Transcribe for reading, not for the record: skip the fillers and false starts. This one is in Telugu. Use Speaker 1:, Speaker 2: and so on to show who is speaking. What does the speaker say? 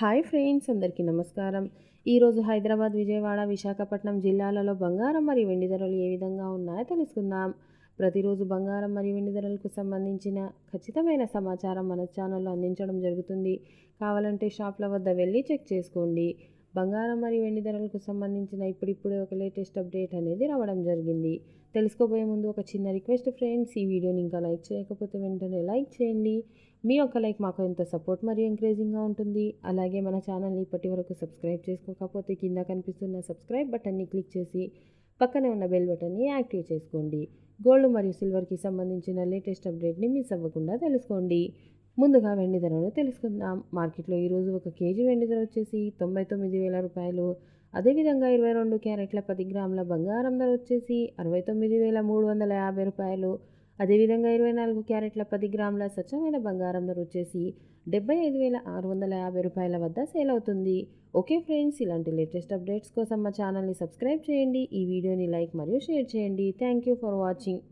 Speaker 1: హాయ్ ఫ్రెండ్స్, అందరికీ నమస్కారం. ఈరోజు హైదరాబాద్, విజయవాడ, విశాఖపట్నం జిల్లాలలో బంగారం మరియు వెండి ధరలు ఏ విధంగా ఉన్నాయో తెలుసుకుందాం. ప్రతిరోజు బంగారం మరియు వెండి ధరలకు సంబంధించిన ఖచ్చితమైన సమాచారం మన ఛానల్లో అందించడం జరుగుతుంది. కావాలంటే షాప్ల వద్ద వెళ్ళి చెక్ చేసుకోండి. బంగారం మరియు వెండి ధరలకు సంబంధించిన ఇప్పుడిప్పుడే ఒక లేటెస్ట్ అప్డేట్ అనేది రావడం జరిగింది. తెలుసుకోబోయే ముందు ఒక చిన్న రిక్వెస్ట్ ఫ్రెండ్స్, ఈ వీడియోని ఇంకా లైక్ చేయకపోతే వెంటనే లైక్ చేయండి. మీ యొక్క లైక్ మాకు ఎంతో సపోర్ట్ మరియు ఎంకరేజింగ్గా ఉంటుంది. అలాగే మన ఛానల్ని ఇప్పటి వరకు సబ్స్క్రైబ్ చేసుకోకపోతే కింద కనిపిస్తున్న సబ్స్క్రైబ్ బటన్ని క్లిక్ చేసి పక్కనే ఉన్న బెల్ బటన్ని యాక్టివ్ చేసుకోండి. గోల్డ్ మరియు సిల్వర్కి సంబంధించిన లేటెస్ట్ అప్డేట్ని మిస్ అవ్వకుండా తెలుసుకోండి. ముందుగా వెండి ధరను తెలుసుకుందాం. మార్కెట్లో ఈరోజు ఒక కేజీ వెండి ధర వచ్చేసి 99,000 రూపాయలు. అదేవిధంగా 22 క్యారెట్ల 10 గ్రాముల బంగారం ధర వచ్చేసి 69,350 రూపాయలు. అదేవిధంగా 24 క్యారెట్ల 10 గ్రాముల స్వచ్ఛమైన బంగారం ధర వచ్చేసి 75,650 రూపాయల వద్ద సేల్ అవుతుంది. ఓకే ఫ్రెండ్స్, ఇలాంటి లేటెస్ట్ అప్డేట్స్ కోసం మా ఛానల్ని సబ్స్క్రైబ్ చేయండి. ఈ వీడియోని లైక్ మరియు షేర్ చేయండి. Thank you for watching.